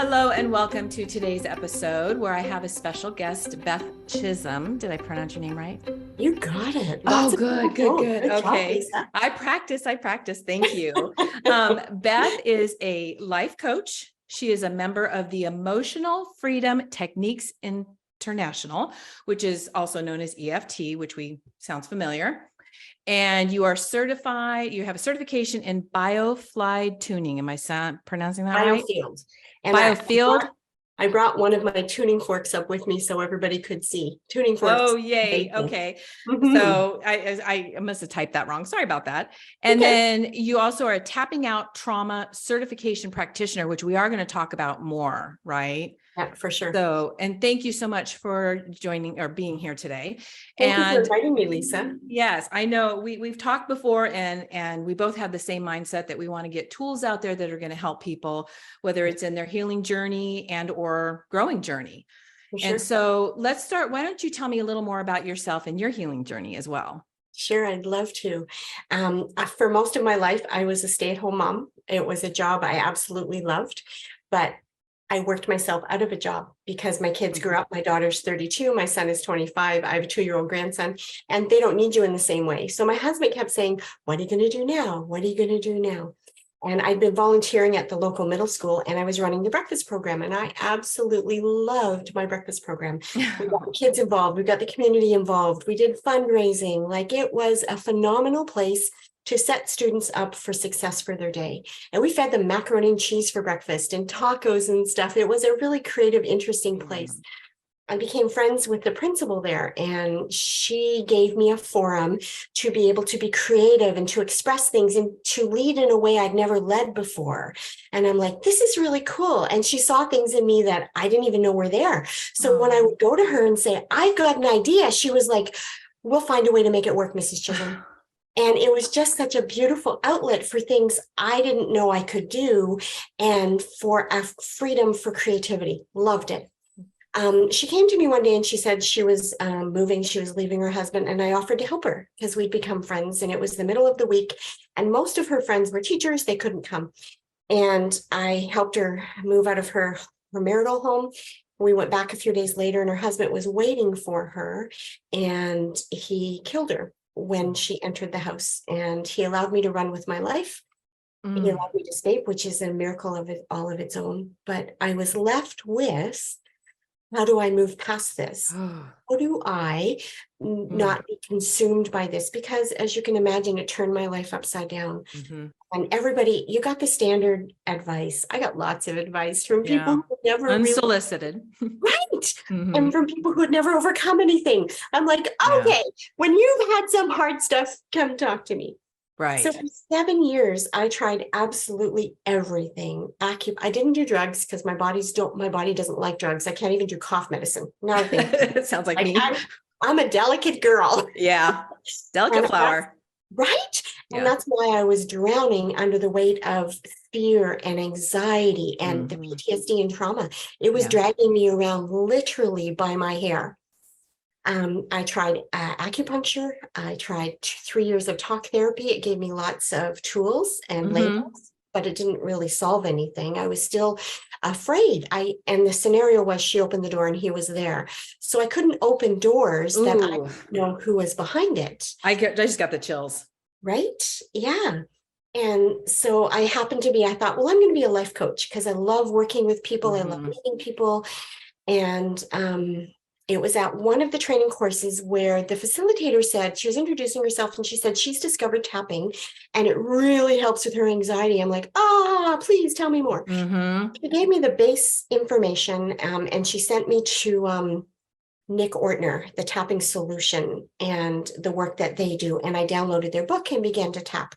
Hello and welcome to today's episode where I have a special guest, Beth Chisholm. Did I pronounce your name right? You got it. Oh, good. Good job, Okay. Lisa. I practice. Thank you. Beth is a life coach. She is a member of the Emotional Freedom Techniques International, which is also known as EFT, which sounds familiar. And you are certified, you have a certification in biofluid tuning. Am I pronouncing that right? Biofield. And Biofield. I brought one of my tuning forks up with me so everybody could see. Tuning forks. Oh, yay. Okay. Mm-hmm. So I must have typed that wrong. Sorry about that. And then you also are a tapping out trauma certification practitioner, which we are going to talk about more, right? Yeah, for sure. So, and thank you so much for joining or being here today. Thank you for inviting me, Lisa. Yes, I know we've talked before and we both have the same mindset that we want to get tools out there that are going to help people, whether it's in their healing journey and or growing journey. Sure. And so let's start. Why don't you tell me a little more about yourself and your healing journey as well? Sure, I'd love to. For most of my life, I was a stay-at-home mom. It was a job I absolutely loved, but I worked myself out of a job because my kids grew up. My daughter's 32, my son is 25. I have a 2-year-old grandson, and they don't need you in the same way. So my husband kept saying, "What are you going to do now? What are you going to do now?" And I'd been volunteering at the local middle school, and I was running the breakfast program, and I absolutely loved my breakfast program. We got the kids involved. We got the community involved. We did fundraising. Like, it was a phenomenal place to set students up for success for their day. And we fed them macaroni and cheese for breakfast and tacos and stuff. It was a really creative, interesting place. I became friends with the principal there, and she gave me a forum to be able to be creative and to express things and to lead in a way I'd never led before. And I'm like, this is really cool. And she saw things in me that I didn't even know were there. So when I would go to her and say, I've got an idea, she was like, "We'll find a way to make it work, Mrs. Chisholm." And it was just such a beautiful outlet for things I didn't know I could do, and for a freedom for creativity. Loved it. She came to me one day and she said she was moving, she was leaving her husband, and I offered to help her because we'd become friends, and it was the middle of the week, and most of her friends were teachers. They couldn't come. And I helped her move out of her marital home. We went back a few days later, and her husband was waiting for her, and he killed her when she entered the house. And he allowed me to run with my life. He allowed me to escape, which is a miracle of it all of its own. But I was left with, how do I move past this? How do I not be consumed by this? Because as you can imagine, it turned my life upside down. And everybody, you got the standard advice. I got lots of advice from people who never unsolicited. Right. And from people who had never overcome anything. I'm like, okay, when you've had some hard stuff, come talk to me. Right. So for 7 years, I tried absolutely everything. I didn't do drugs because my body doesn't like drugs. I can't even do cough medicine. No, it sounds like me. I'm a delicate girl. Yeah. Delicate flower. Right. And that's why I was drowning under the weight of fear and anxiety and the PTSD and trauma. It was dragging me around literally by my hair. I tried acupuncture. I tried 3 years of talk therapy. It gave me lots of tools and labels, but it didn't really solve anything. I was still afraid. And the scenario was she opened the door and he was there. So I couldn't open doors that I didn't know who was behind it. I just got the chills. Right? Yeah. And so I thought, well, I'm going to be a life coach because I love working with people. I love meeting people. And it was at one of the training courses where the facilitator said, she was introducing herself, and she said, she's discovered tapping and it really helps with her anxiety. I'm like, please tell me more. She gave me the base information, and she sent me to Nick Ortner, the Tapping Solution, and the work that they do. And I downloaded their book and began to tap.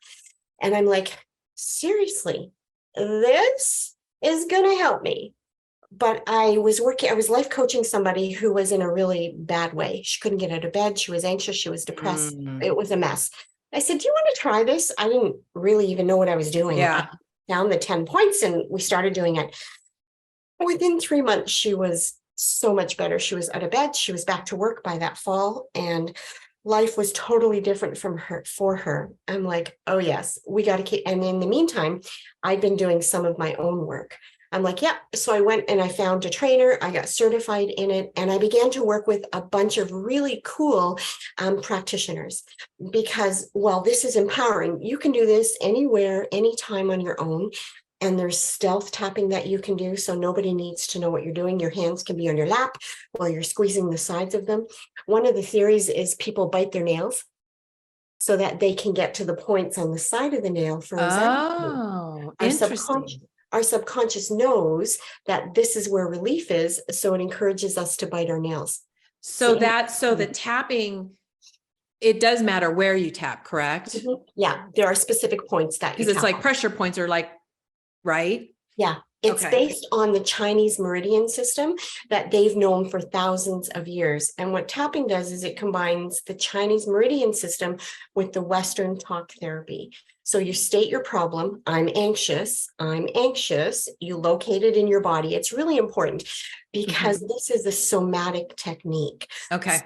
And I'm like, seriously, this is going to help me. But I was life coaching somebody who was in a really bad way. She couldn't get out of bed. She was anxious. She was depressed. It was a mess. I said, do you want to try this? I didn't really even know what I was doing. I found the 10 points and we started doing it. Within 3 months, she was so much better. She was out of bed. She was back to work by that fall. And life was totally different for her. I'm like, oh yes, we got to keep. And in the meantime, I'd been doing some of my own work. I'm like, yeah. So I went and I found a trainer. I got certified in it, and I began to work with a bunch of really cool practitioners because, well, this is empowering. You can do this anywhere, anytime on your own. And there's stealth tapping that you can do. So nobody needs to know what you're doing. Your hands can be on your lap while you're squeezing the sides of them. One of the theories is people bite their nails so that they can get to the points on the side of the nail for anxiety. Oh, Our interesting. subconscious knows that this is where relief is. So it encourages us to bite our nails. So the tapping, it does matter where you tap, correct? Yeah, there are specific points that you Because it's tap like on. pressure points are like, right? Yeah, it's Okay. based on the Chinese meridian system that they've known for thousands of years. And what tapping does is it combines the Chinese meridian system with the Western talk therapy. So you state your problem. I'm anxious. I'm anxious. You locate it in your body. It's really important because this is a somatic technique. Okay.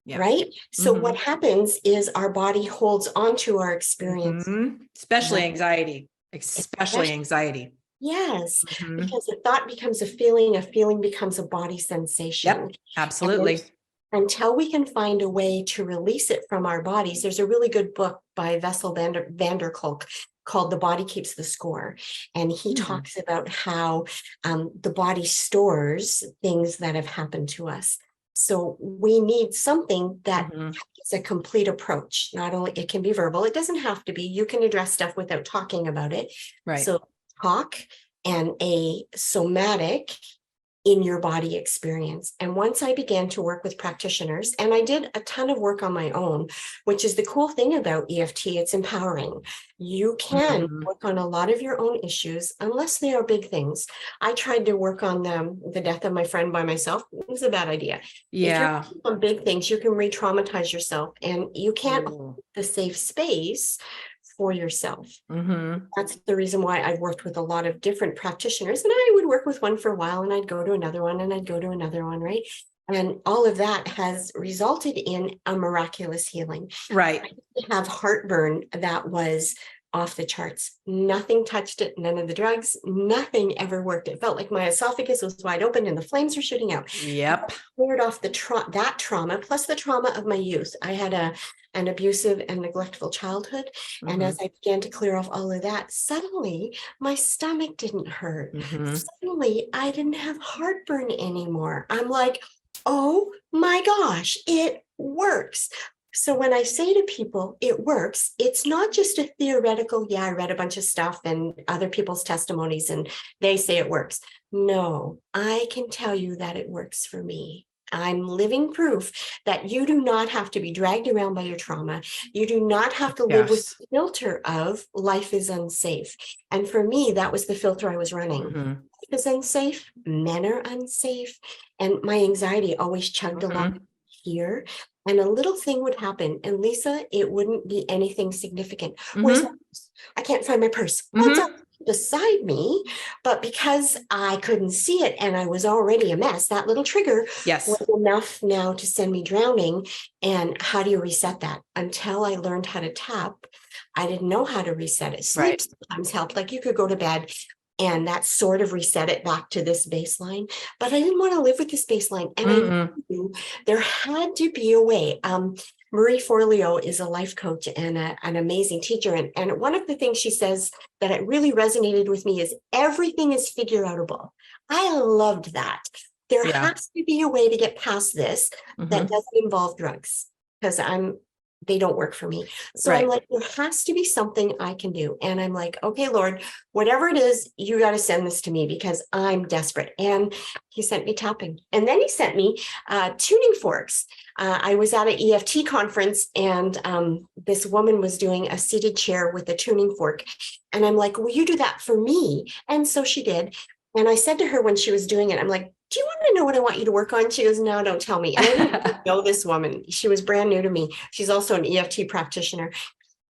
Yeah. Right? So what happens is our body holds onto our experience. Especially anxiety, especially anxiety. Yes, because a thought becomes a feeling becomes a body sensation. Yep, absolutely. Until we can find a way to release it from our bodies. There's a really good book by Vessel van der Kolk called The Body Keeps the Score. And he talks about how the body stores things that have happened to us. So we need something that is a complete approach. Not only it can be verbal, it doesn't have to be. You can address stuff without talking about it. Right. So talk and a somatic in your body experience. And once I began to work with practitioners, and I did a ton of work on my own, which is the cool thing about EFT, it's empowering. You can work on a lot of your own issues, unless they are big things. I tried to work on the death of my friend by myself. It was a bad idea. Yeah. If you're on big things, you can re-traumatize yourself, and you can't hold the safe space for yourself. That's the reason why I've worked with a lot of different practitioners, and I would work with one for a while and I'd go to another one and I'd go to another one, right? And all of that has resulted in a miraculous healing. Right. I have heartburn that was off the charts. Nothing touched it. None of the drugs, nothing ever worked. It felt like my esophagus was wide open and the flames were shooting out. Yep. Cleared off that trauma, plus the trauma of my youth. I had an abusive and neglectful childhood. And as I began to clear off all of that, suddenly my stomach didn't hurt. Suddenly I didn't have heartburn anymore. I'm like, oh my gosh, it works. So when I say to people, it works, it's not just a theoretical, yeah, I read a bunch of stuff and other people's testimonies and they say it works. No, I can tell you that it works for me. I'm living proof that you do not have to be dragged around by your trauma. You do not have to live with the filter of life is unsafe. And for me, that was the filter I was running. Life is unsafe, men are unsafe, and my anxiety always chugged along here. And a little thing would happen. And Lisa, it wouldn't be anything significant. Where's my purse? I can't find my purse. What's up beside me? But because I couldn't see it and I was already a mess, that little trigger was enough now to send me drowning. And how do you reset that? Until I learned how to tap, I didn't know how to reset it. Sleep sometimes helped. Like you could go to bed and that sort of reset it back to this baseline. But I didn't want to live with this baseline. And I knew there had to be a way. Marie Forleo is a life coach and an amazing teacher. And one of the things she says that it really resonated with me is everything is figure outable. I loved that. There has to be a way to get past this that doesn't involve drugs, because they don't work for me. So I'm like, there has to be something I can do. And I'm like, okay, Lord, whatever it is, you got to send this to me because I'm desperate. And he sent me tapping. And then he sent me tuning forks. I was at an EFT conference and this woman was doing a seated chair with a tuning fork. And I'm like, will you do that for me? And so she did. And I said to her when she was doing it, I'm like, do you want to know what I want you to work on? She goes, no, don't tell me. And I didn't know this woman. She was brand new to me. She's also an EFT practitioner.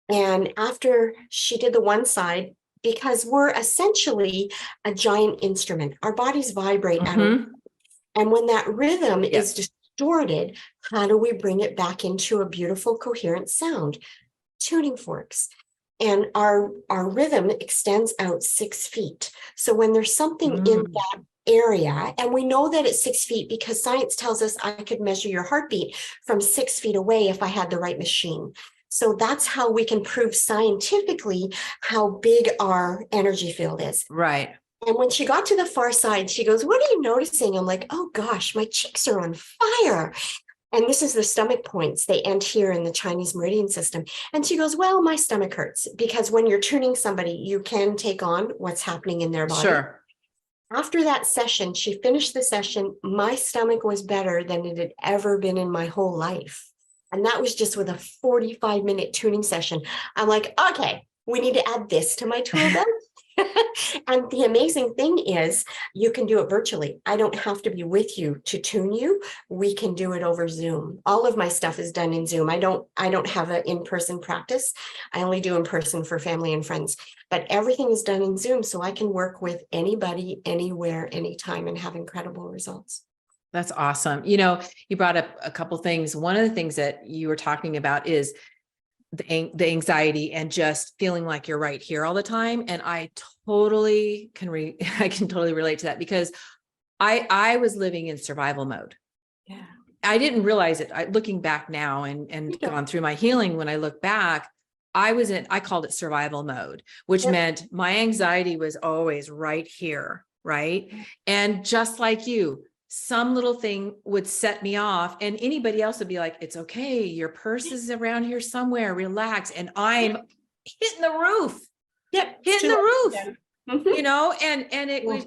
And after she did the one side, because we're essentially a giant instrument, our bodies vibrate at a, and when that rhythm is distorted, how do we bring it back into a beautiful, coherent sound? Tuning forks. and our rhythm extends out 6 feet. So when there's something in that area, and we know that it's 6 feet because science tells us I could measure your heartbeat from 6 feet away if I had the right machine. So that's how we can prove scientifically how big our energy field is. Right. And when she got to the far side, she goes, "What are you noticing?" I'm like, "Oh gosh, my cheeks are on fire." And this is the stomach points. They end here in the Chinese meridian system. And she goes, "Well, my stomach hurts," because when you're tuning somebody, you can take on what's happening in their body. Sure. After that session, she finished the session. My stomach was better than it had ever been in my whole life. And that was just with a 45-minute tuning session. I'm like, okay, we need to add this to my tool belt. And the amazing thing is you can do it virtually. I don't have to be with you to tune you. We can do it over Zoom. All of my stuff is done in Zoom. I don't have an in-person practice. I only do in person for family and friends, but everything is done in Zoom. So I can work with anybody, anywhere, anytime, and have incredible results. That's awesome. You brought up a couple things. One of the things that you were talking about is the anxiety and just feeling like you're right here all the time. And I totally can I can totally relate to that because I was living in survival mode. Yeah. I didn't realize it. Looking back now and gone through my healing, when I look back, I called it survival mode, which meant my anxiety was always right here. Right. And just like you, some little thing would set me off, and anybody else would be like, "It's okay. Your purse is around here somewhere. Relax." And I'm hitting the roof. Yep. Hitting the roof, Mm-hmm. and it was,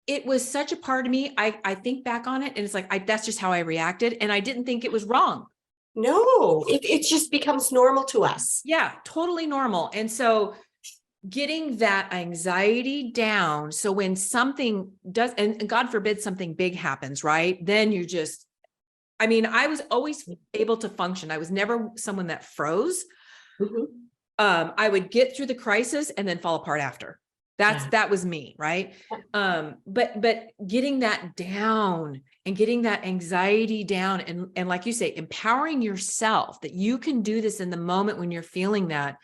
it was such a part of me. I think back on it and it's like, that's just how I reacted. And I didn't think it was wrong. No, it just becomes normal to us. Yeah, totally normal. And so getting that anxiety down. So when something does, and God forbid something big happens, right? Then you just, I was always able to function. I was never someone that froze. Mm-hmm. I would get through the crisis and then fall apart after. That was me. Right. But getting that down and getting that anxiety down and like you say, empowering yourself that you can do this in the moment when you're feeling that.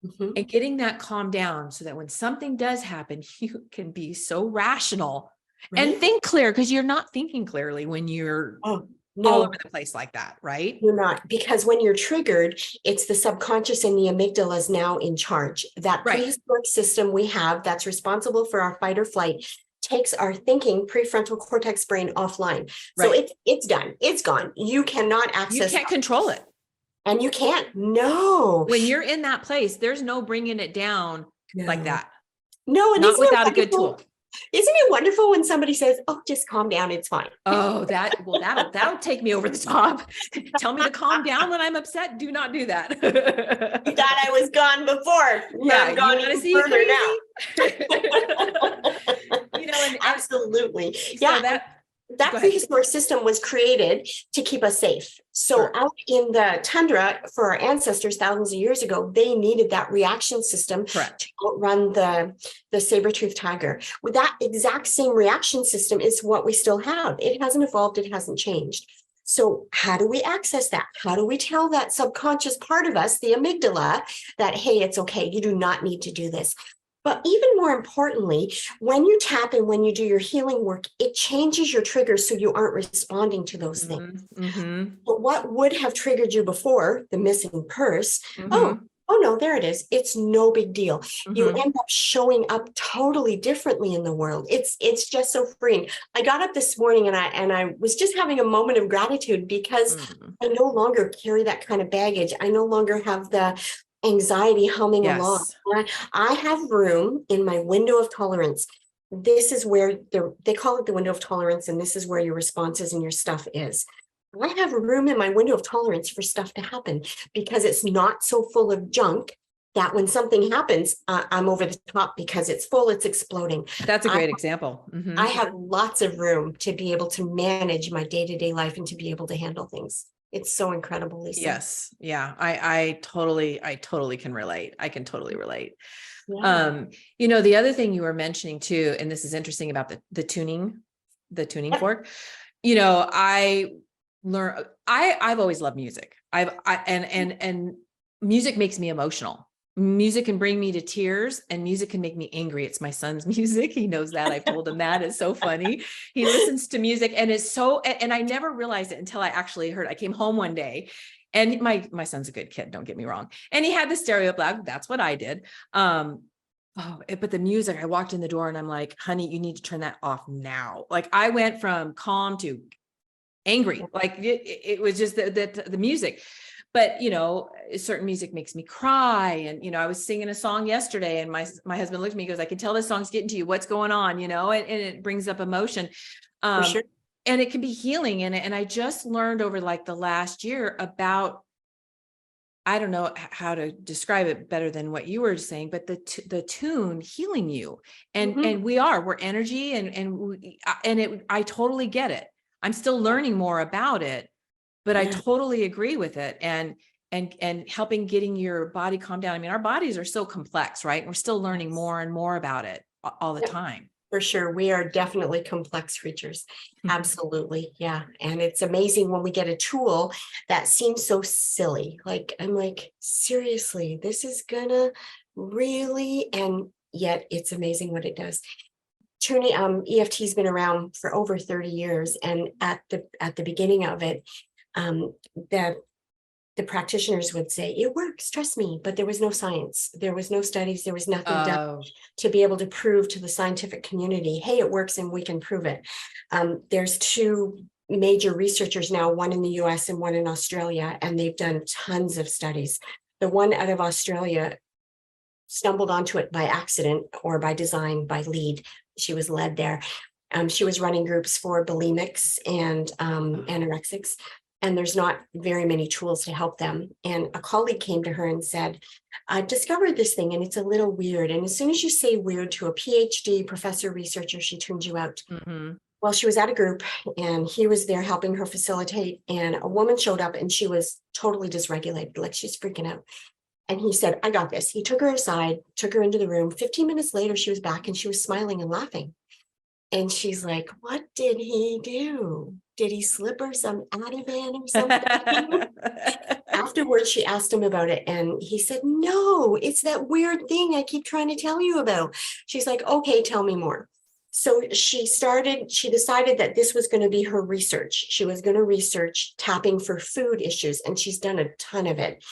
Mm-hmm. And getting that calmed down so that when something does happen, you can be so rational and think clear, because you're not thinking clearly when you're all over the place like that, right? You're not, because when you're triggered, it's the subconscious and the amygdala is now in charge. That prehistoric system we have that's responsible for our fight or flight takes our thinking prefrontal cortex brain offline. So it's done. It's gone. You cannot access. You can't control it. And you can't. No. When you're in that place, there's no bringing it down like that. No, and not without a good tool. Isn't it wonderful when somebody says, "Oh, just calm down, it's fine"? Oh, that'll take me over the top. Tell me to calm down when I'm upset. Do not do that. You thought I was gone before. Yeah, you want to see further now. And absolutely. So that prehistoric system was created to keep us safe. So out in the tundra for our ancestors thousands of years ago, they needed that reaction system to outrun the saber-toothed tiger. With that exact same reaction system is what we still have. It hasn't evolved. It hasn't changed. So how do we access that? How do we tell that subconscious part of us, the amygdala, that, hey, it's okay. You do not need to do this. But even more importantly, when you tap and when you do your healing work, it changes your triggers so you aren't responding to those things. Mm-hmm. But what would have triggered you before, the missing purse? Mm-hmm. Oh no, there it is. It's no big deal. Mm-hmm. You end up showing up totally differently in the world. It's just so freeing. I got up this morning and I was just having a moment of gratitude because I no longer carry that kind of baggage. I no longer have the anxiety humming along. I have room in my window of tolerance. This is where they call it the window of tolerance, and this is where your responses and your stuff is. I have room in my window of tolerance for stuff to happen because it's not so full of junk that when something happens, I'm over the top because it's full, it's exploding. That's a great example. Mm-hmm. I have lots of room to be able to manage my day-to-day life and to be able to handle things. It's so incredible, Lisa. Yes. Yeah. I totally can relate. I can totally relate. Yeah. The other thing you were mentioning too, and this is interesting about the tuning fork, I've always loved music. And music makes me emotional. music can bring me to tears and music can make me angry. It's my son's music. He knows that. I've told him that. It's so funny. He listens to music and it's so, and I never realized it until I actually heard, I came home one day and my son's a good kid. Don't get me wrong. And he had the stereo up loud. That's what I did. But the music, I walked in the door and I'm like, honey, you need to turn that off now. Like I went from calm to angry. Like it was just the music. But, you know, certain music makes me cry. And, you know, I was singing a song yesterday and my husband looked at me, he goes, I can tell this song's getting to you. What's going on? You know, and it brings up emotion. For sure. And it can be healing. And I just learned over like the last year about, I don't know how to describe it better than what you were saying, but the tune healing you. And we're energy I totally get it. I'm still learning more about it. But I totally agree with it. And helping getting your body calm down. I mean, our bodies are so complex, right? We're still learning more and more about it all the time. For sure. We are definitely complex creatures. Absolutely. Yeah. And it's amazing when we get a tool that seems so silly. Like, I'm like, seriously, this is gonna really, and yet it's amazing what it does. Tuning, EFT has been around for over 30 years. And at the beginning of it, the practitioners would say, it works, trust me, but there was no science. There was no studies. There was nothing done to be able to prove to the scientific community, hey, it works and we can prove it. There's two major researchers now, one in the US and one in Australia, and they've done tons of studies. The one out of Australia stumbled onto it by accident or by design, by lead. She was led there. She was running groups for bulimics and anorexics. And there's not very many tools to help them. And a colleague came to her and said, I've discovered this thing and it's a little weird. And as soon as you say weird to a PhD professor researcher, she turns you out. Well, she was at a group and he was there helping her facilitate. And a woman showed up and she was totally dysregulated, like she's freaking out. And he said, I got this. He took her aside, took her into the room. 15 minutes later, she was back and she was smiling and laughing. And she's like, what did he do? Did he slip her some Ativan or something? Afterwards, she asked him about it. And he said, no, it's that weird thing I keep trying to tell you about. She's like, okay, tell me more. So she decided that this was going to be her research. She was going to research tapping for food issues. And she's done a ton of it.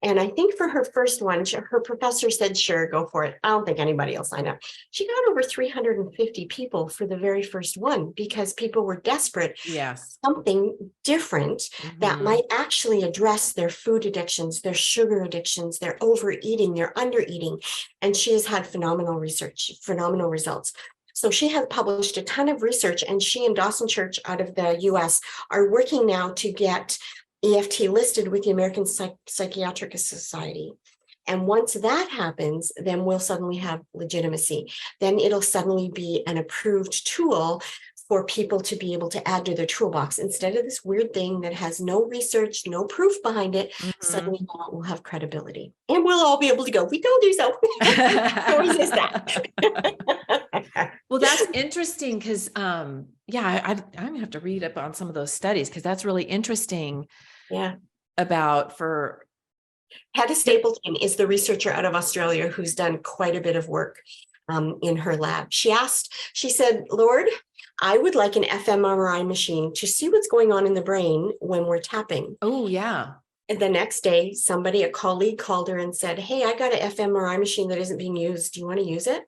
And I think for her first one, her professor said, sure, go for it. I don't think anybody will sign up. She got over 350 people for the very first one because people were desperate. Yes. Something different that might actually address their food addictions, their sugar addictions, their overeating, their undereating. And she has had phenomenal research, phenomenal results. So she has published a ton of research, and she and Dawson Church out of the US are working now to get EFT listed with the American Psychiatric Society. And once that happens, then we'll suddenly have legitimacy. Then it'll suddenly be an approved tool for people to be able to add to their toolbox. Instead of this weird thing that has no research, no proof behind it, suddenly we'll have credibility. And we'll all be able to go, we told you so. Don't resist that. Well, that's interesting because, I'm going to have to read up on some of those studies because that's really interesting. Yeah. About Hedda Stapleton is the researcher out of Australia who's done quite a bit of work in her lab. She said, Lord, I would like an fMRI machine to see what's going on in the brain when we're tapping. Oh, yeah. And the next day, a colleague called her and said, hey, I got an fMRI machine that isn't being used. Do you want to use it?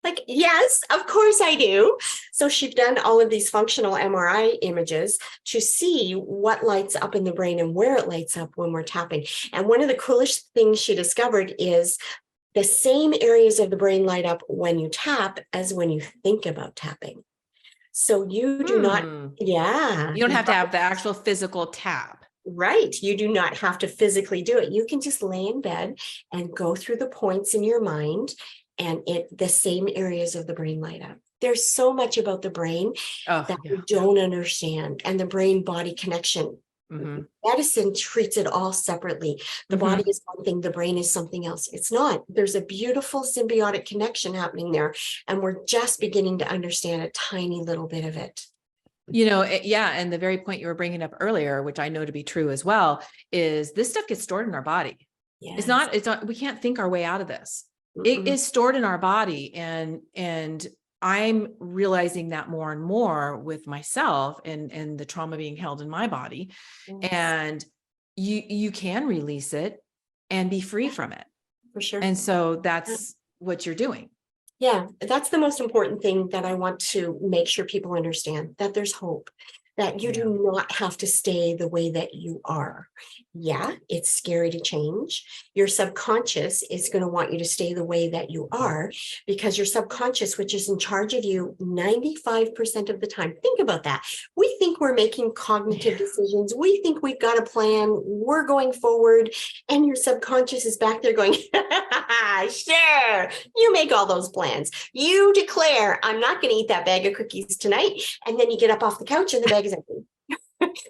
Like, yes, of course I do. So she's done all of these functional MRI images to see what lights up in the brain and where it lights up when we're tapping. And one of the coolest things she discovered is the same areas of the brain light up when you tap as when you think about tapping. So you do not, you don't have to have the actual physical tap. Right. You do not have to physically do it. You can just lay in bed and go through the points in your mind, and the same areas of the brain light up. There's so much about the brain that we don't understand, and the brain-body connection. Medicine treats it all separately. The body is one thing, the brain is something else. It's not. There's a beautiful symbiotic connection happening there, and we're just beginning to understand a tiny little bit of it. You know, and the very point you were bringing up earlier, which I know to be true as well, is this stuff gets stored in our body. Yes. It's not, we can't think our way out of this. It Mm-mm. is stored in our body. And I'm realizing that more and more with myself and the trauma being held in my body. Yes. And you can release it and be free Yeah, from it. for sure. And so Yeah. that's what you're doing. Yeah, that's the most important thing that I want to make sure people understand, that there's hope, that you Yeah. do not have to stay the way that you are. Yeah, it's scary to change. Your subconscious is going to want you to stay the way that you are because your subconscious, which is in charge of you 95% of the time. Think about that. We think we're making cognitive decisions. We think we've got a plan. We're going forward. And your subconscious is back there going, sure, you make all those plans. You declare, I'm not going to eat that bag of cookies tonight. And then you get up off the couch and the bag is empty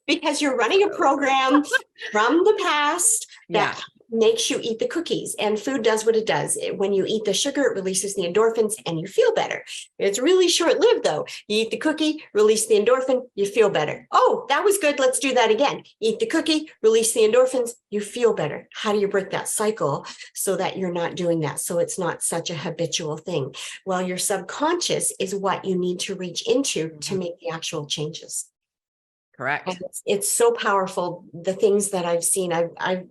because you're running a program from the past that makes you eat the cookies. And food does what it does. When you eat the sugar, it releases the endorphins and you feel better. It's really short-lived though. You eat the cookie, release the endorphin, you feel better. Oh, that was good. Let's do that again. Eat the cookie, release the endorphins, you feel better. How do you break that cycle so that you're not doing that? So it's not such a habitual thing. Well, your subconscious is what you need to reach into to make the actual changes. Correct. And it's so powerful. The things that I've seen, I've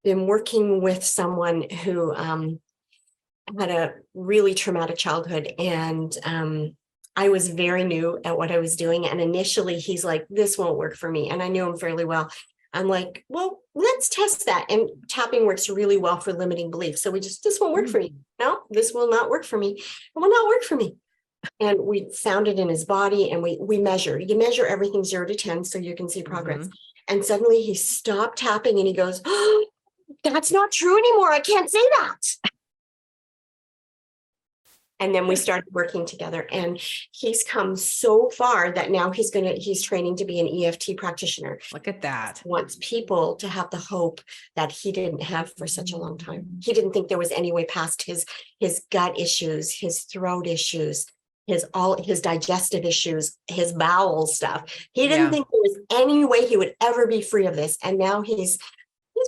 been working with someone who had a really traumatic childhood, and I was very new at what I was doing. And initially he's like, this won't work for me. And I knew him fairly well. I'm like, well, let's test that. And tapping works really well for limiting beliefs. So this won't work for me. No, this will not work for me. It will not work for me. And we found it in his body, and you measure everything 0 to 10 so you can see progress. And suddenly he stopped tapping and he goes, oh, that's not true anymore. I can't say that. And then we started working together, and he's come so far that now he's training to be an EFT practitioner. Look at that. He wants people to have the hope that he didn't have for such a long time. He didn't think there was any way past his gut issues, his throat issues, his digestive issues, his bowel stuff. He didn't think there was any way he would ever be free of this. And now he's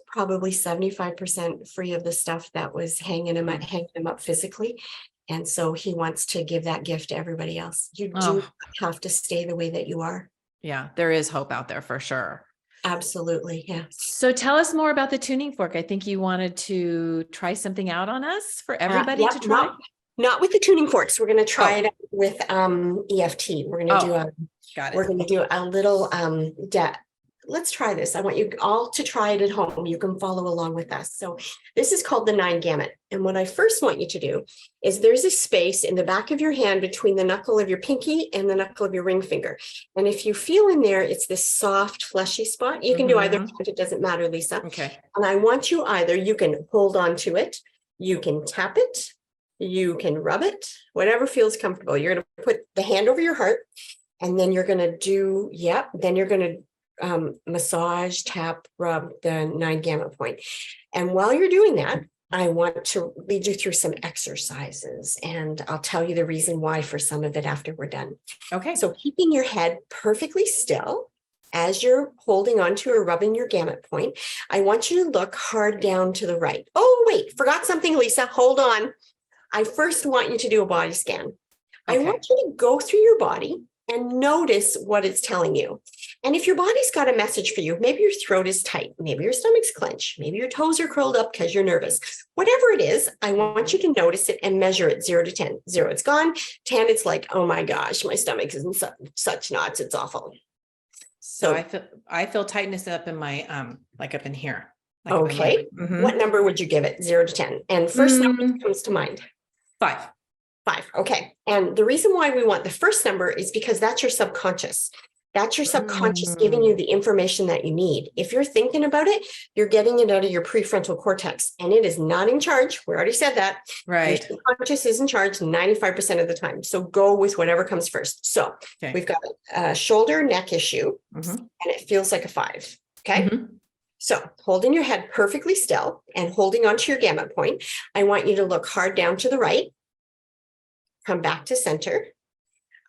probably 75% free of the stuff that was hanging him up physically. And so he wants to give that gift to everybody else. You do have to stay the way that you are. Yeah, there is hope out there for sure. Absolutely. Yeah. So tell us more about the tuning fork. I think you wanted to try something out on us for everybody to try. Not with the tuning forks. We're going to try it with EFT. We're going to do a little let's try this. I want you all to try it at home. You can follow along with us. So this is called the 9 gamut. And what I first want you to do is there's a space in the back of your hand between the knuckle of your pinky and the knuckle of your ring finger. And if you feel in there, it's this soft, fleshy spot. You can do either, it doesn't matter, Lisa. Okay. And I want you you can hold on to it, you can tap it, you can rub it, whatever feels comfortable. You're going to put the hand over your heart, and then you're going to then you're going to massage, tap, rub the 9 gamut point. And while you're doing that, I want to lead you through some exercises, and I'll tell you the reason why for some of it after we're done. Okay. So keeping your head perfectly still as you're holding on to or rubbing your gamut point, I want you to look hard down to the right. Oh, wait, forgot something, Lisa. Hold on. I first want you to do a body scan. I want you to go through your body and notice what it's telling you. And if your body's got a message for you, maybe your throat is tight, maybe your stomach's clenched, maybe your toes are curled up because you're nervous. Whatever it is, I want you to notice it and measure it 0 to 10. 0, it's gone. 10, it's like, oh my gosh, my stomach is in such knots. It's awful. So I feel tightness up in my like up in here. Like okay. What number would you give it? 0 to 10. And first number that comes to mind. 5. 5. Okay. And the reason why we want the first number is because that's your subconscious. That's your subconscious giving you the information that you need. If you're thinking about it, you're getting it out of your prefrontal cortex, and it is not in charge. We already said that. Right. Your subconscious is in charge 95% of the time. So go with whatever comes first. So we've got a shoulder neck issue, and it feels like a 5. Okay. So holding your head perfectly still and holding onto your gamut point, I want you to look hard down to the right. Come back to center.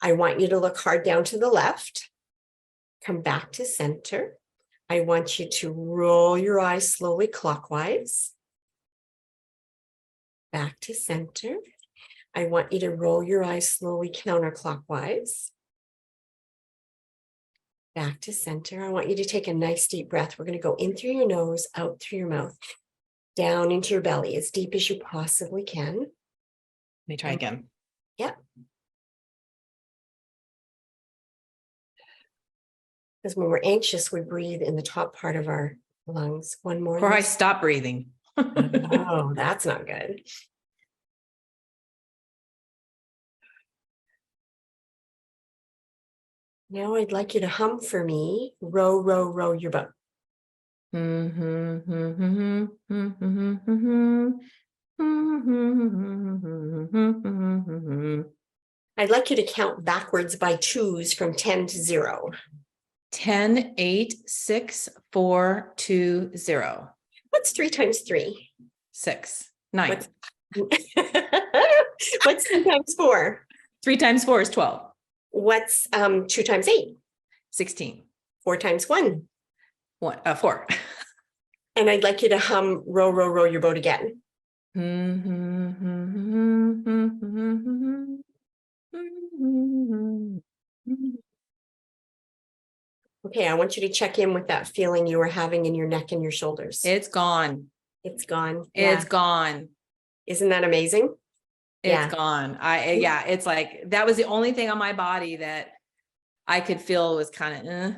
I want you to look hard down to the left. Come back to center. I want you to roll your eyes slowly clockwise. back to center. I want you to roll your eyes slowly counterclockwise. Back to center. I want you to take a nice deep breath. We're going to go in through your nose, out through your mouth, down into your belly as deep as you possibly can. Let me try again. Yep. Because when we're anxious, we breathe in the top part of our lungs. One more. Or I stop breathing. Oh, that's not good. Now I'd like you to hum for me. Row, row, row your boat. I'd like you to count backwards by twos from 10 to 0. 10, 8, 6, 4, 2, 0. What's 3 times 3? 6, 9. What's 3 times 4? 3 times 4 is 12. What's 2 times 8? 16. 4 times 1? 4. And I'd like you to hum row, row, row your boat again. Okay, I want you to check in with that feeling you were having in your neck and your shoulders. It's gone. It's gone. It's gone. Isn't that amazing? It's gone. It's like, that was the only thing on my body that I could feel was kind of,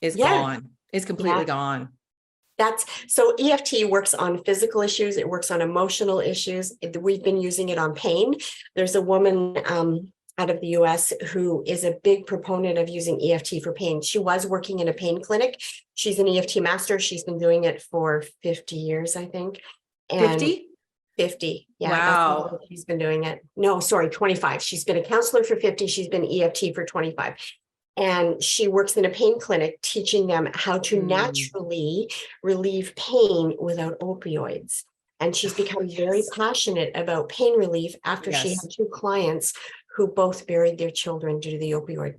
is gone. It's completely gone. So EFT works on physical issues. It works on emotional issues. We've been using it on pain. There's a woman out of the US who is a big proponent of using EFT for pain. She was working in a pain clinic. She's an EFT master. She's been doing it for 50 years, I think. 50? 50. Yeah. Wow. She's been doing it. No, sorry, 25. She's been a counselor for 50. She's been EFT for 25. And she works in a pain clinic teaching them how to naturally relieve pain without opioids. And she's become very passionate about pain relief after she had 2 clients who both buried their children due to the opioid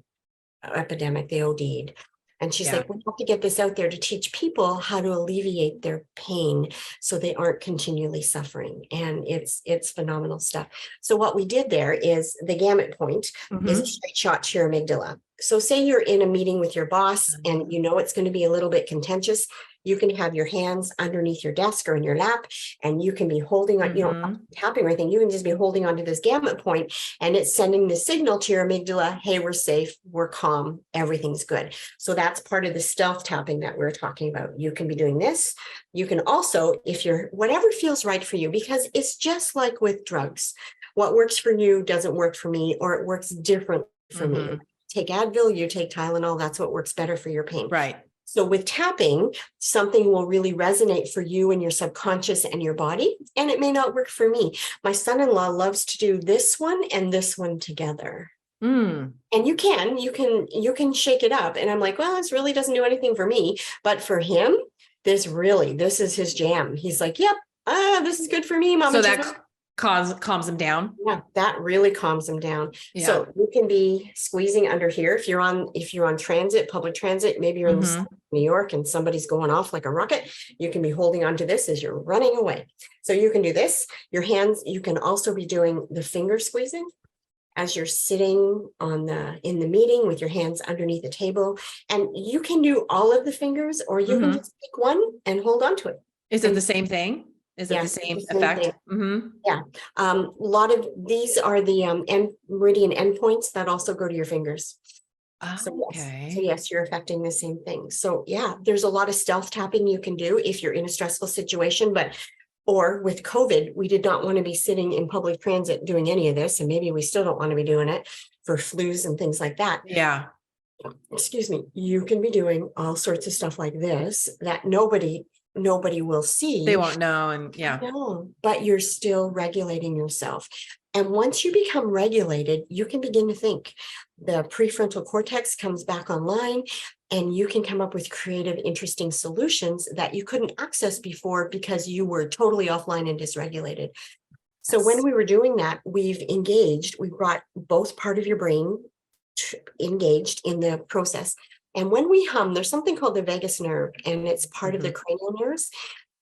epidemic. They OD'd. And she's like, we have to get this out there to teach people how to alleviate their pain so they aren't continually suffering. And it's phenomenal stuff. So what we did there is the gamut point is a straight shot to your amygdala. So say you're in a meeting with your boss and you know it's going to be a little bit contentious. You can have your hands underneath your desk or in your lap, and you can be holding on, you know, tapping or anything. You can just be holding onto this gamut point, and it's sending the signal to your amygdala, hey, we're safe, we're calm, everything's good. So that's part of the stealth tapping that we're talking about. You can be doing this. You can also, if you're, whatever feels right for you, because it's just like with drugs. What works for you doesn't work for me, or it works different for me. Take Advil, you take Tylenol, that's what works better for your pain. Right. So with tapping, something will really resonate for you and your subconscious and your body, and it may not work for me. My son-in-law loves to do this one and this one together. And you can shake it up. And I'm like, well, this really doesn't do anything for me. But for him, this is his jam. He's like, yep, this is good for me, Mama. So that calms them down. Yeah, that really calms them down. Yeah. So you can be squeezing under here. If you're on transit, public transit, maybe you're in New York and somebody's going off like a rocket, you can be holding onto this as you're running away. So you can do this. Your hands, you can also be doing the finger squeezing as you're sitting in the meeting with your hands underneath the table. And you can do all of the fingers, or you can just pick one and hold on to it. Is it the same thing? Is it the same effect? Yeah. A lot of these are the meridian endpoints that also go to your fingers. Yes, you're affecting the same thing. So yeah, there's a lot of stealth tapping you can do if you're in a stressful situation, or with COVID, we did not want to be sitting in public transit doing any of this. And maybe we still don't want to be doing it for flus and things like that. Yeah. Excuse me. You can be doing all sorts of stuff like this that nobody will see. They won't know. And No, but you're still regulating yourself. And once you become regulated, you can begin to think. The prefrontal cortex comes back online, and you can come up with creative, interesting solutions that you couldn't access before because you were totally offline and dysregulated. So when we were doing that, we brought both part of your brain engaged in the process. And when we hum, there's something called the vagus nerve, and it's part of the cranial nerves.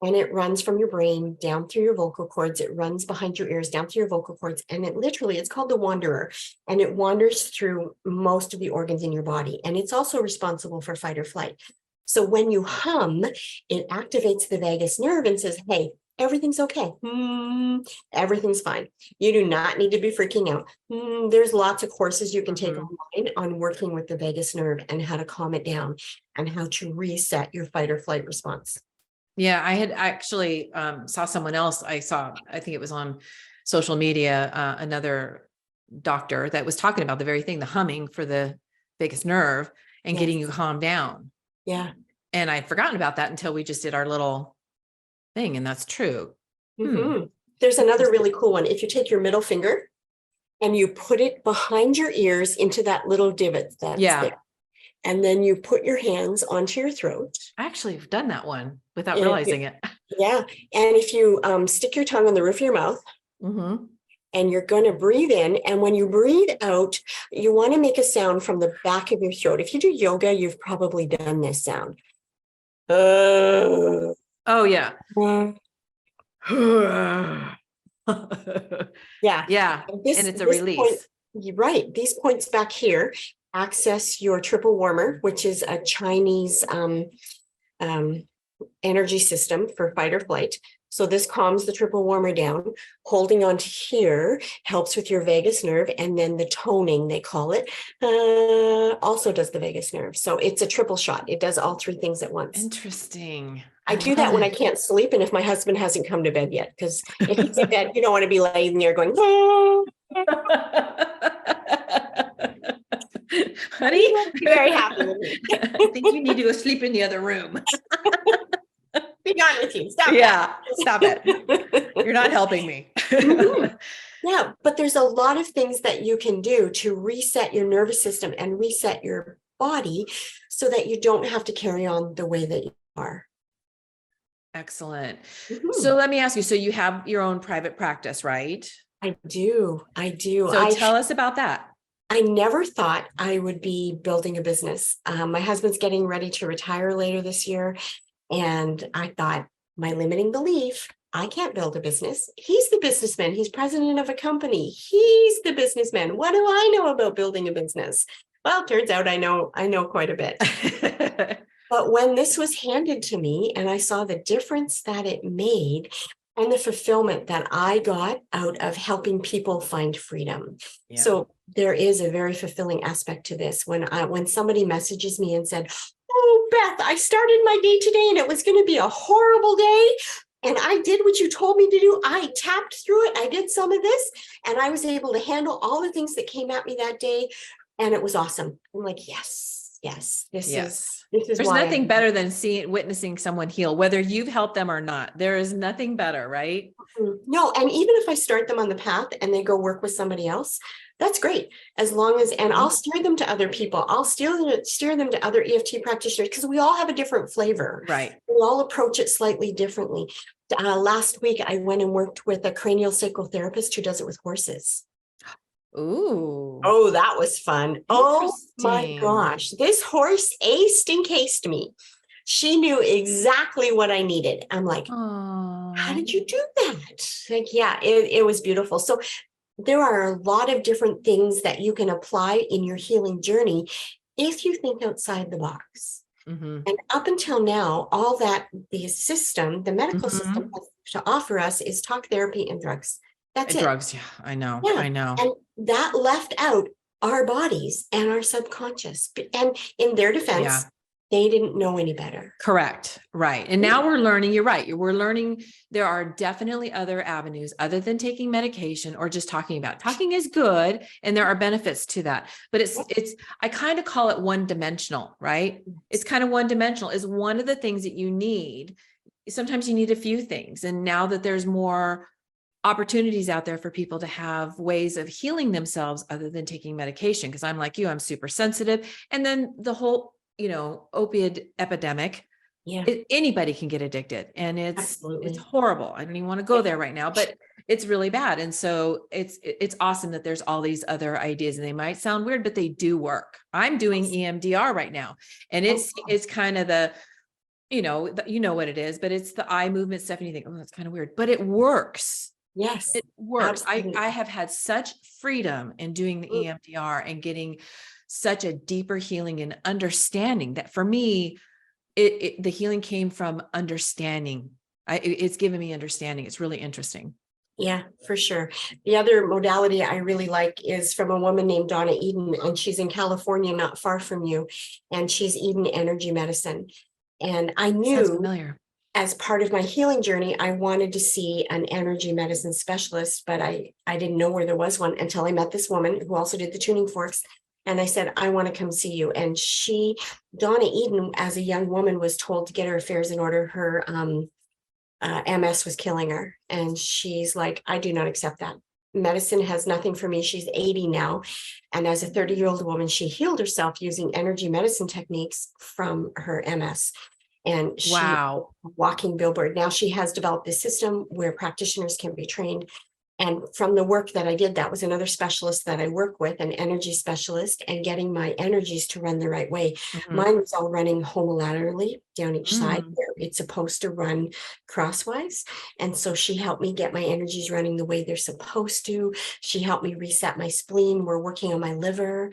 and it runs from your brain down through your vocal cords. It runs behind your ears, down through your vocal cords. And it literally, it's called the wanderer, and it wanders through most of the organs in your body. And it's also responsible for fight or flight. So when you hum, it activates the vagus nerve and says, hey, everything's okay. Everything's fine. You do not need to be freaking out. There's lots of courses you can take online on working with the vagus nerve and how to calm it down and how to reset your fight or flight response. Yeah, I had actually saw someone else. I think it was on social media, another doctor that was talking about the very thing, the humming for the vagus nerve and getting you calmed down. Yeah. And I'd forgotten about that until we just did our little thing. And that's true. There's another really cool one. If you take your middle finger and you put it behind your ears into that little divot that's there, and then you put your hands onto your throat. I actually have done that one without realizing it. Yeah. And if you stick your tongue on the roof of your mouth, and you're going to breathe in, and when you breathe out, you want to make a sound from the back of your throat. If you do yoga, you've probably done this sound. Oh, yeah. Yeah. And it's a release. Right. These points back here access your triple warmer, which is a Chinese energy system for fight or flight. So this calms the triple warmer down. Holding on to here helps with your vagus nerve, and then the toning, they call it, also does the vagus nerve. So it's a triple shot. It does all three things at once. Interesting. I do that when I can't sleep and if my husband hasn't come to bed yet, because if he's in bed, you don't want to be laying there going, honey, very happy with me. I think you need to go sleep in the other room. Be gone with you. Stop. Stop it. You're not helping me. Yeah, but there's a lot of things that you can do to reset your nervous system and reset your body so that you don't have to carry on the way that you are. Excellent. So let me ask you, so you have your own private practice, right? I do. So tell us about that. I never thought I would be building a business. My husband's getting ready to retire later this year. And I thought, my limiting belief, I can't build a business. He's the businessman. He's president of a company. He's the businessman. What do I know about building a business? Well, it turns out I know quite a bit. But when this was handed to me and I saw the difference that it made and the fulfillment that I got out of helping people find freedom. Yeah. So there is a very fulfilling aspect to this. When somebody messages me and said, oh, Beth, I started my day today and it was going to be a horrible day. And I did what you told me to do. I tapped through it. I did some of this and I was able to handle all the things that came at me that day. And it was awesome. I'm like, yes. This is There's nothing better than witnessing someone heal, whether you've helped them or not. There is nothing better, right? No. And even if I start them on the path and they go work with somebody else, that's great. As long as, and I'll steer them to other people. I'll steer them to other EFT practitioners because we all have a different flavor. Right. We all approach it slightly differently. Last week, I went and worked with a cranial sacral therapist who does it with horses. Ooh. Oh, that was fun. Oh my gosh. This horse aced me. She knew exactly what I needed. I'm like, how did you do that? Like, yeah, it was beautiful. So there are a lot of different things that you can apply in your healing journey if you think outside the box. And up until now, all that the medical system has to offer us is talk therapy and drugs. That's it. Drugs. Yeah, I know. And that left out our bodies and our subconscious. And in their defense, they didn't know any better. Correct. Right. And now we're learning, you're right. We're learning there are definitely other avenues other than taking medication or just talking about it. Talking is good. And there are benefits to that, but I kind of call it one-dimensional, right? It's kind of one-dimensional is one of the things that you need. Sometimes you need a few things. And now that there's more opportunities out there for people to have ways of healing themselves other than taking medication. Cause I'm like you, I'm super sensitive. And then the whole, opioid epidemic, anybody can get addicted and it's horrible. I don't even want to go there right now, but it's really bad. And so it's awesome that there's all these other ideas and they might sound weird, but they do work. I'm doing EMDR right now. And it's kind of you know what it is, but it's the eye movement stuff and you think, oh, that's kind of weird, but it works. Yes, It works. absolutely. I have had such freedom in doing the Mm, EMDR and getting such a deeper healing and understanding that for me, the healing came from understanding. It's given me understanding. It's really interesting. yeah, for sure. The other modality I really like is from a woman named Donna Eden, and she's in California, not far from you, and she's Eden Energy Medicine. And I Sounds knew familiar. as part of my healing journey, I wanted to see an energy medicine specialist, but I didn't know where there was one until I met this woman who also did the tuning forks. And I said, I want to come see you. And Donna Eden, as a young woman, was told to get her affairs in order. Her MS was killing her. And she's like, I do not accept that. Medicine has nothing for me. She's 80 now. And as a 30-year-old woman, she healed herself using energy medicine techniques from her MS. And she Wow. walking billboard. Now she has developed this system where practitioners can be trained. And from the work that I did, that was another specialist that I work with, an energy specialist, and getting my energies to run the right way. Mhm. Mine was all running homolaterally down each side, Mm. where it's supposed to run crosswise. And so she helped me get my energies running the way they're supposed to. She helped me reset my spleen. We're working on my liver.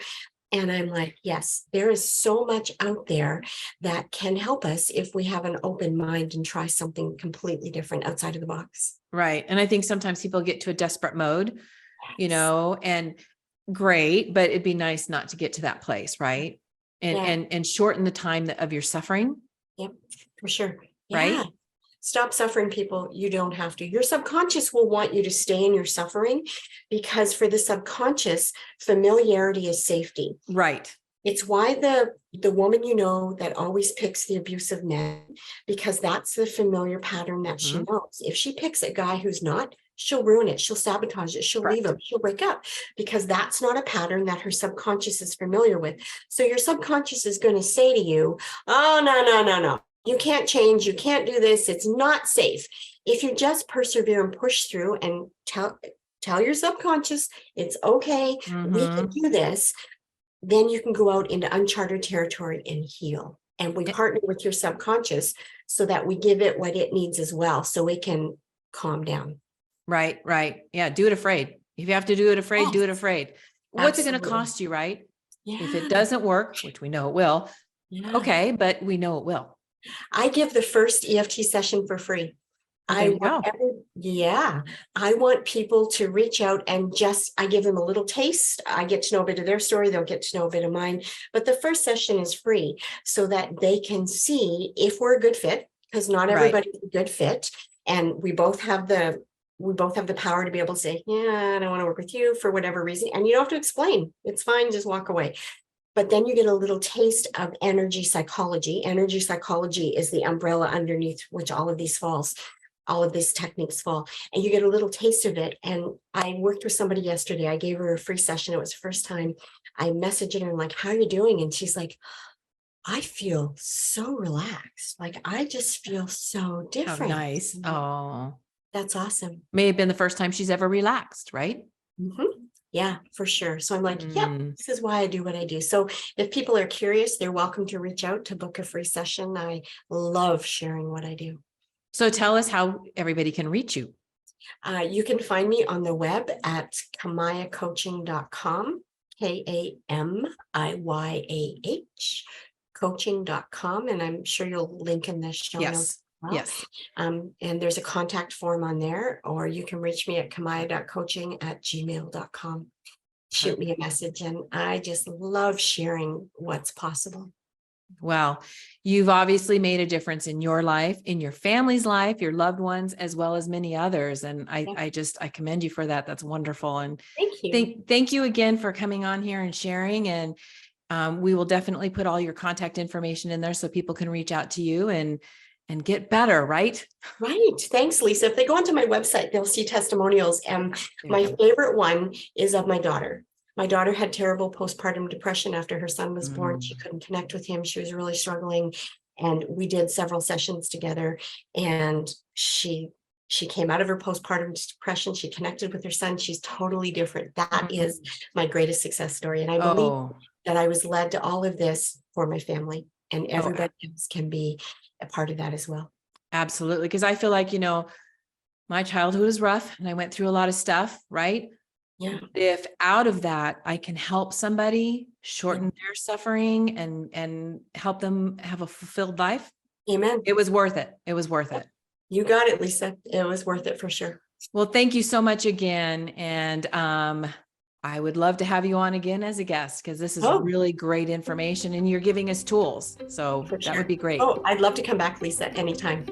And I'm like, yes, there is so much out there that can help us if we have an open mind and try something completely different outside of the box. Right. And I think sometimes people get to a desperate mode, Yes. and great, but it'd be nice not to get to that place. Right. And, Yeah. and shorten the time of your suffering. Yep. For sure. Right. Yeah. Stop suffering, people. You don't have to. Your subconscious will want you to stay in your suffering because for the subconscious, familiarity is safety. Right. It's why the woman that always picks the abusive man, because that's the familiar pattern that she Mhm. knows. If she picks a guy who's not, she'll ruin it. She'll sabotage it. She'll leave Correct. him. She'll break up because that's not a pattern that her subconscious is familiar with. So your subconscious is going to say to you, oh, no, no, no, no. You can't change. You can't do this. It's not safe. If you just persevere and push through and tell your subconscious, it's okay. We can Mhm. do this. Then you can go out into uncharted territory and heal. And we Eh, partner with your subconscious so that we give it what it needs as well, so it can calm down. Right. Right. Yeah. Do it afraid. If you have to do it afraid, do it Yes, afraid. What's it going to absolutely. cost you? Right. If it Yeah, doesn't work, which we know it will. yeah. Okay. But we know it will. I give the first EFT session for free. Well, there you go. I want people to reach out and I give them a little taste. I get to know a bit of their story. They'll get to know a bit of mine. But the first session is free so that they can see if we're a good fit, because not Right. everybody's a good fit. And we both have the power to be able to say, yeah, I don't want to work with you for whatever reason. And you don't have to explain. It's fine. Just walk away. But then you get a little taste of energy psychology. Energy psychology is the umbrella underneath which all of these techniques fall, and you get a little taste of it. And I worked with somebody yesterday. I gave her a free session. It was the first time. I messaged her and like, how are you doing? And she's like, I feel so relaxed. Like, I just feel so How different. nice. Oh, That's awesome. may have been the first time she's ever relaxed. Right. Mm-hmm. Yeah, for sure. So I'm like, yep, Mm. this is why I do what I do. So if people are curious, they're welcome to reach out to book a free session. I love sharing what I do. So tell us how everybody can reach you. You can find me on the web at kamiyacoaching.com, KAMIYAH, coaching.com. And I'm sure you'll link in the show notes. Yes. Well. Yes. And there's a contact form on there, or you can reach me at kamiya.coaching@gmail.com. Shoot me a message. And I just love sharing what's possible. Well, you've obviously made a difference in your life, in your family's life, your loved ones, as well as many others. And I commend you for that. That's wonderful. And Thank you. thank you again for coming on here and sharing. And we will definitely put all your contact information in there so people can reach out to you and get better, right? Right. Thanks, Lisa. If they go onto my website, they'll see testimonials. And my favorite one is of my daughter. My daughter had terrible postpartum depression after her son was born. She couldn't connect with him. She was really struggling. And we did several sessions together. And she came out of her postpartum depression. She connected with her son. She's totally different. That is my greatest success story. And I believe that I was led to all of this for my family. and Oh, everybody else can be a part of that as well. absolutely. Because I feel like, my childhood was rough and I went through a lot of stuff, right? Yeah. If out of that, I can help somebody shorten their suffering and help them have a fulfilled life, Amen. it was worth it. It was worth it. You got it, Lisa. It was worth it for sure. Well, thank you so much again. And I would love to have you on again as a guest because this is Oh. really great information and you're giving us tools. So For that would sure. be great. Oh, I'd love to come back, Lisa, anytime.